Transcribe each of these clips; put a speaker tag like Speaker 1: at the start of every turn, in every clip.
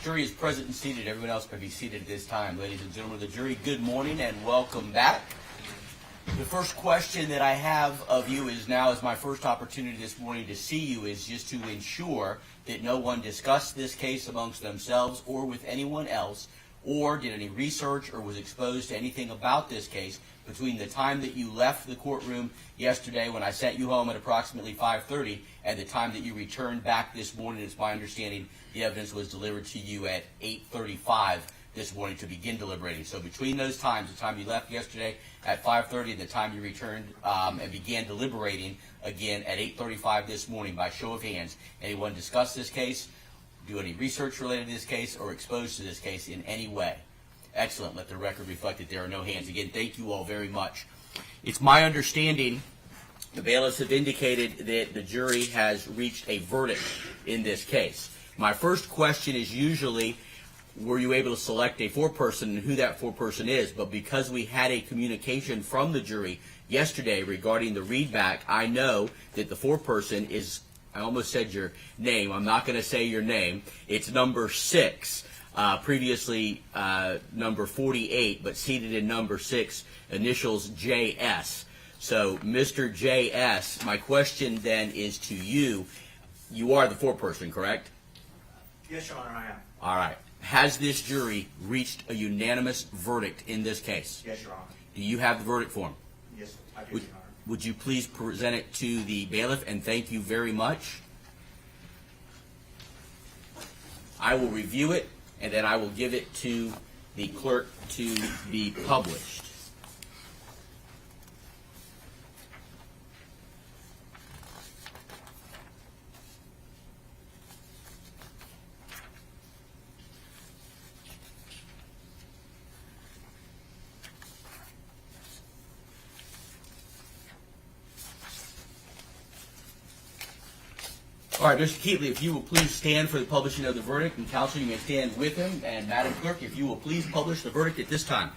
Speaker 1: Jury is present and seated. Everyone else can be seated at this time. Ladies and gentlemen of the jury, good morning and welcome back. The first question that I have of you is my first opportunity this morning to see you is just to ensure that no one discussed this case amongst themselves or with anyone else or did any research or was exposed to anything about this case between the time that you left the courtroom yesterday when I sent you home at approximately 5:30 and the time that you returned back this morning. It's my understanding the evidence was delivered to you at 8:35 this morning to begin deliberating. So between those times, the time you left yesterday at 5:30 and the time you returned and began deliberating again at 8:35 this morning, by show of hands, anyone discuss this case, do any research related to this case, or exposed to this case in any way? Excellent. Let the record reflect that there are no hands. Again, thank you all very much. It's my understanding the bailiffs have indicated that the jury has reached a verdict in this case. My first question is usually, were you able to select a foreperson and who that foreperson is? But because we had a communication from the jury yesterday regarding the readback, I know that the foreperson is, I almost said your name, I'm not going to say your name, it's number 6. Previously number 48, but seated in number 6, initials JS. So, Mr. JS, my question then is to you. You are the foreperson, correct?
Speaker 2: Yes, Your Honor, I am.
Speaker 1: All right. Has this jury reached a unanimous verdict in this case?
Speaker 2: Yes, Your Honor.
Speaker 1: Do you have the verdict form?
Speaker 2: Yes, I do, Your Honor.
Speaker 1: Would you please present it to the bailiff, and thank you very much. I will review it, and then I will give it to the clerk to be published. All right, Mr. Keetley, if you will please stand for the publishing of the verdict, and counsel, you may stand with him. And Madam Clerk, if you will please publish the verdict at this time.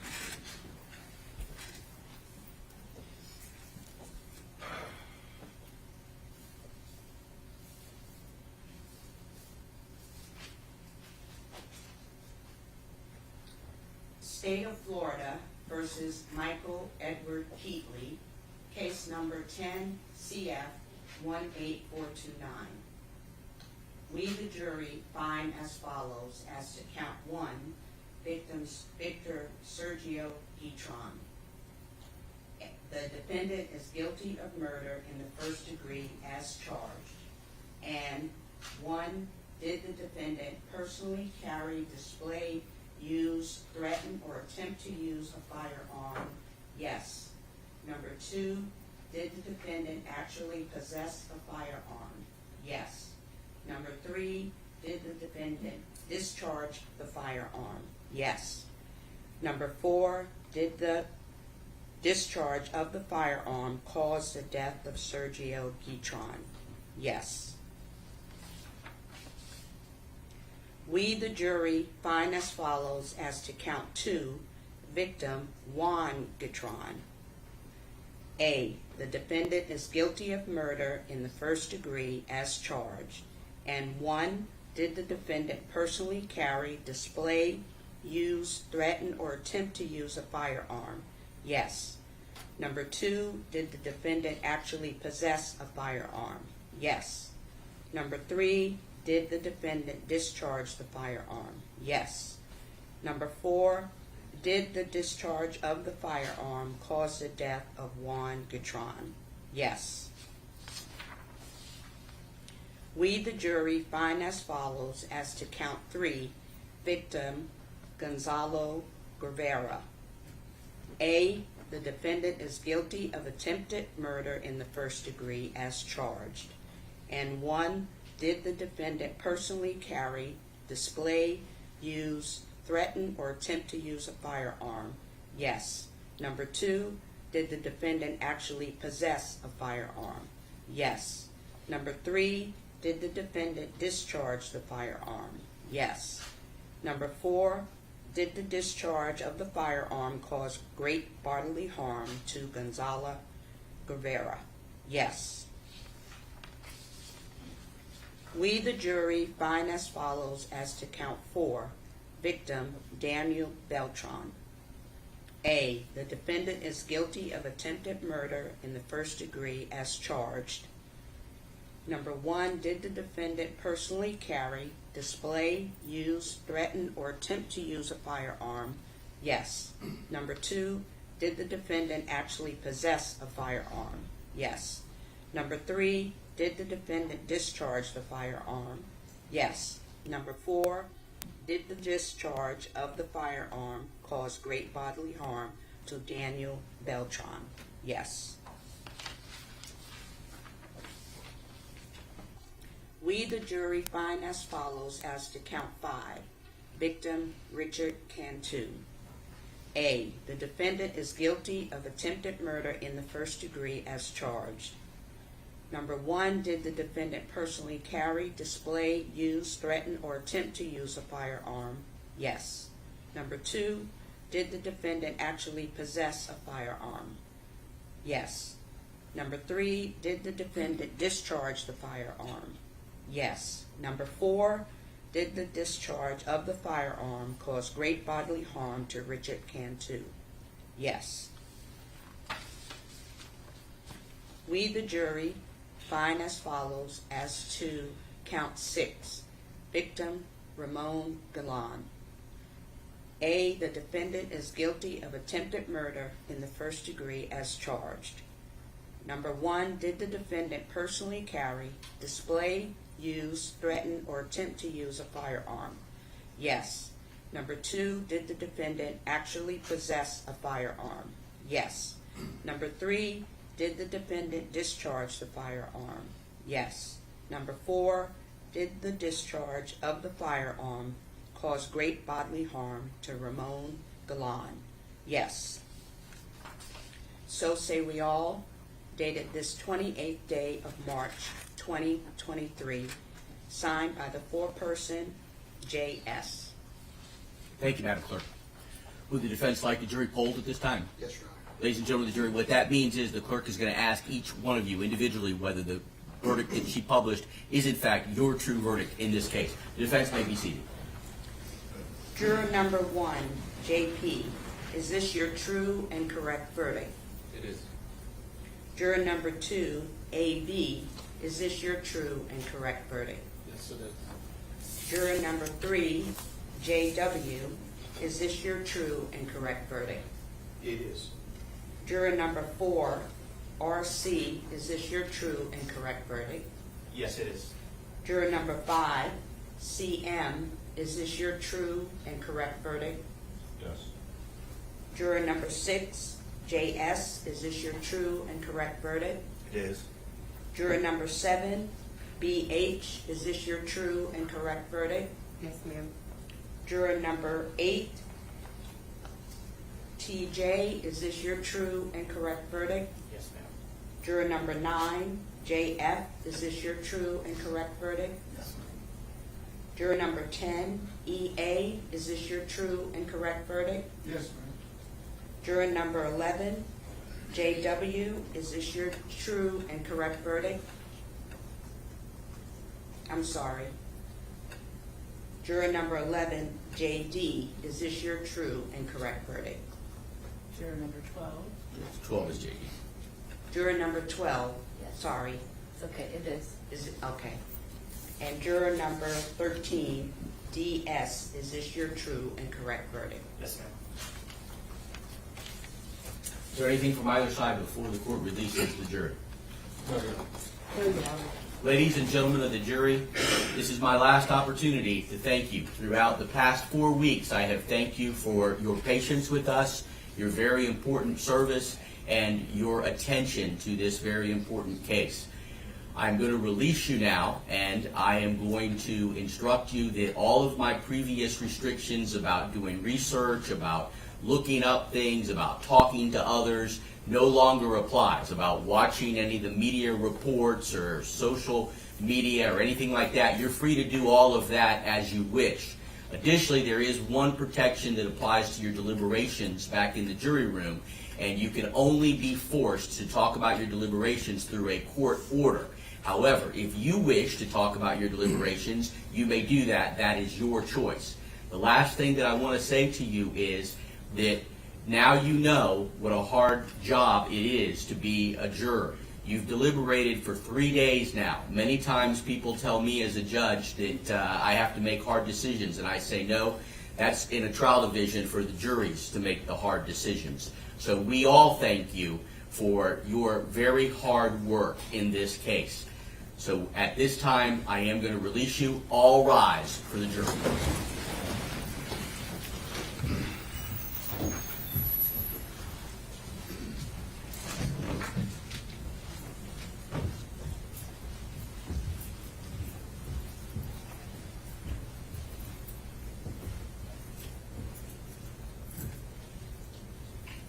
Speaker 3: State of Florida versus Michael Edward Keetley, case number 10 CF 18429. We, the jury, find as follows as to count 1, victims Victor Sergio Guitron. The defendant is guilty of murder in the first degree as charged. And 1, did the defendant personally carry, display, use, threaten, or attempt to use a firearm? Yes. Number 2, did the defendant actually possess a firearm? Yes. Number 3, did the defendant discharge the firearm? Yes. Number 4, did the discharge of the firearm cause the death of Sergio Guitron? Yes. We, the jury, find as follows as to count 2, victim Juan Guitron. A, the defendant is guilty of murder in the first degree as charged. And 1, did the defendant personally carry, display, use, threaten, or attempt to use a firearm? Yes. Number 2, did the defendant actually possess a firearm? Yes. Number 3, did the defendant discharge the firearm? Yes. Number 4, did the discharge of the firearm cause the death of Juan Guitron? Yes. We, the jury, find as follows as to count 3, victim Gonzalo Guevara. A, the defendant is guilty of attempted murder in the first degree as charged. And 1, did the defendant personally carry, display, use, threaten, or attempt to use a firearm? Yes. Number 2, did the defendant actually possess a firearm? Yes. Number 3, did the defendant discharge the firearm? Yes. Number 4, did the discharge of the firearm cause great bodily harm to Gonzalo Guevara? Yes. We, the jury, find as follows as to count 4. Victim, Daniel Beltran. A, the defendant is guilty of attempted murder in the first degree as charged. Number 1, did the defendant personally carry, display, use, threaten, or attempt to use a firearm? Yes. Number 2, did the defendant actually possess a firearm? Yes. Number 3, did the defendant discharge the firearm? Yes. Number 4, did the discharge of the firearm cause great bodily harm to Daniel Beltran? Yes. We, the jury, find as follows as to count 5. Victim, Richard Cantu. A, the defendant is guilty of attempted murder in the first degree as charged. Number 1, did the defendant personally carry, display, use, threaten, or attempt to use a firearm? Yes. Number 2, did the defendant actually possess a firearm? Yes. Number 3, did the defendant discharge the firearm? Yes. Number 4, did the discharge of the firearm cause great bodily harm to Richard Cantu? Yes. We, the jury, find as follows as to count 6. Victim, Ramon Galan. A, the defendant is guilty of attempted murder in the first degree as charged. Number 1, did the defendant personally carry, display, use, threaten, or attempt to use a firearm? Yes. Number 2, did the defendant actually possess a firearm? Yes. Number 3, did the defendant discharge the firearm? Yes. Number 4, did the discharge of the firearm cause great bodily harm to Ramon Galan? Yes. So say we all, dated this 28th day of March 2023, signed by the foreperson J.S.
Speaker 1: Thank you, Madam Clerk. Would the defense like the jury polled at this time?
Speaker 2: Yes, Your Honor.
Speaker 1: Ladies and gentlemen of the jury, what that means is the clerk is going to ask each one of you individually whether the verdict that she published is in fact your true verdict in this case. The defense may be seated.
Speaker 3: Juror number 1, J.P., is this your true and correct verdict?
Speaker 2: It is.
Speaker 3: Juror number 2, A.B., is this your true and correct verdict?
Speaker 2: Yes, it is.
Speaker 3: Juror number 3, J.W., is this your true and correct verdict?
Speaker 2: It is.
Speaker 3: Juror number 4, R.C., is this your true and correct verdict?
Speaker 2: Yes, it is.
Speaker 3: Juror number 5, C.M., is this your true and correct verdict?
Speaker 2: Yes.
Speaker 3: Juror number 6, J.S., is this your true and correct verdict?
Speaker 2: It is.
Speaker 3: Juror number 7, B.H., is this your true and correct verdict?
Speaker 4: Yes, ma'am.
Speaker 3: Juror number 8, T.J., is this your true and correct verdict?
Speaker 2: Yes, ma'am.
Speaker 3: Juror number 9, J.F., is this your true and correct verdict?
Speaker 2: Yes, ma'am.
Speaker 3: Juror number 10, E.A., is this your true and correct verdict?
Speaker 2: Yes, ma'am.
Speaker 3: Juror number 11, J.W., is this your true and correct verdict? I'm sorry. Juror number 11, J.D., is this your true and correct verdict?
Speaker 4: Juror number 12.
Speaker 1: 12 is J.D.
Speaker 3: Juror number 12,
Speaker 4: Yes.
Speaker 3: sorry,
Speaker 4: It's okay, it is.
Speaker 3: is it, okay. And juror number 13, D.S., is this your true and correct verdict?
Speaker 2: Yes, ma'am.
Speaker 1: Is there anything from either side before the court releases the jury? Ladies and gentlemen of the jury, this is my last opportunity to thank you. Throughout the past 4 weeks, I have thanked you for your patience with us, your very important service, and your attention to this very important case. I'm going to release you now, and I am going to instruct you that all of my previous restrictions about doing research, about looking up things, about talking to others, no longer applies. About watching any of the media reports or social media or anything like that, you're free to do all of that as you wish. Additionally, there is one protection that applies to your deliberations back in the jury room, and you can only be forced to talk about your deliberations through a court order. However, if you wish to talk about your deliberations, you may do that. That is your choice. The last thing that I want to say to you is that now you know what a hard job it is to be a juror. You've deliberated for 3 days now. Many times people tell me as a judge that I have to make hard decisions, and I say no, that's in a trial division for the juries to make the hard decisions. So we all thank you for your very hard work in this case. So at this time, I am going to release you. All rise for the jury.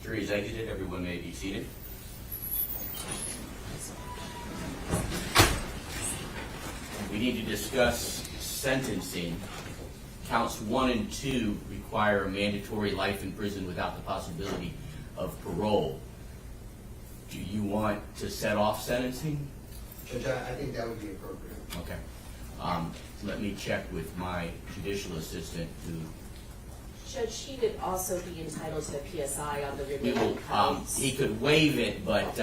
Speaker 1: Jury is exited. Everyone may be seated. We need to discuss sentencing. Counts 1 and 2 require a mandatory life in prison without the possibility of parole. Do you want to set off sentencing?
Speaker 2: Judge, I think that would be appropriate.
Speaker 1: Okay. Let me check with my judicial assistant who
Speaker 5: Judge, he would also be entitled to a PSI on the
Speaker 1: we
Speaker 5: remaining
Speaker 1: will,
Speaker 5: counts.
Speaker 1: he could waive it, but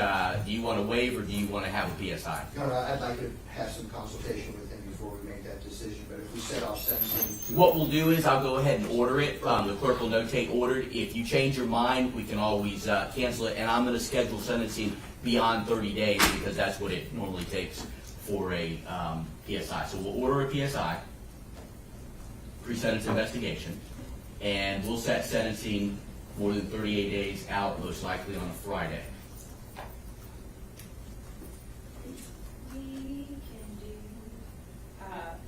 Speaker 1: do you want to waive or do you want to have a PSI?
Speaker 2: No, I'd like to have some consultation with him before we make that decision, but if we set off sentencing.
Speaker 1: What we'll do is I'll go ahead and order it. The clerk will notate ordered. If you change your mind, we can always cancel it. And I'm going to schedule sentencing beyond 30 days because that's what it normally takes for a PSI. So we'll order a PSI, pre-sentence investigation, and we'll set sentencing more than 38 days out, most likely on a Friday.
Speaker 6: We can do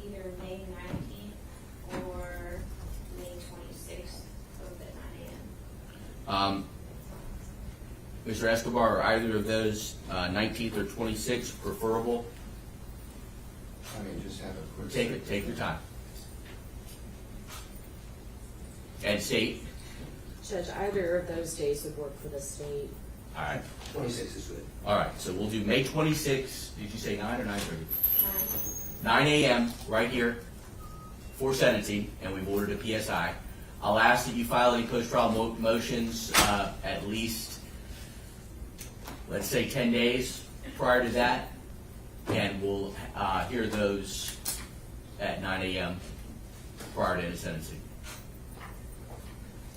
Speaker 6: either May 19th or May 26th, both at 9 a.m.
Speaker 1: Mr. Escobar, are either of those 19th or 26th preferable?
Speaker 2: I mean, just have a quick.
Speaker 1: Take your time. And state.
Speaker 5: Judge, either of those days would work for the state.
Speaker 1: All right.
Speaker 2: 26 is good.
Speaker 1: All right. So we'll do May 26th. Did you say 9 or 9:30? 9
Speaker 6: 9.
Speaker 1: a.m. right here for sentencing, and we've ordered a PSI. I'll ask that you file any post-trial motions at least, let's say, 10 days prior to that, and we'll hear those at 9 a.m. prior to the sentencing.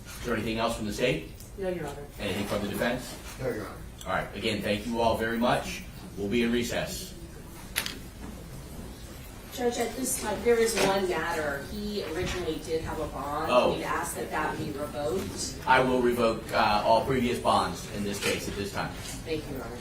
Speaker 1: Is there anything else from the state?
Speaker 5: No, Your Honor.
Speaker 1: Anything from the defense?
Speaker 2: No, Your Honor.
Speaker 1: All right. Again, thank you all very much. We'll be in recess.
Speaker 5: Judge, at this time, there is one matter. He originally did have a bond.
Speaker 1: Oh.
Speaker 5: We'd ask that that be revoked.
Speaker 1: I will revoke all previous bonds in this case at this time.
Speaker 5: Thank you, Your Honor.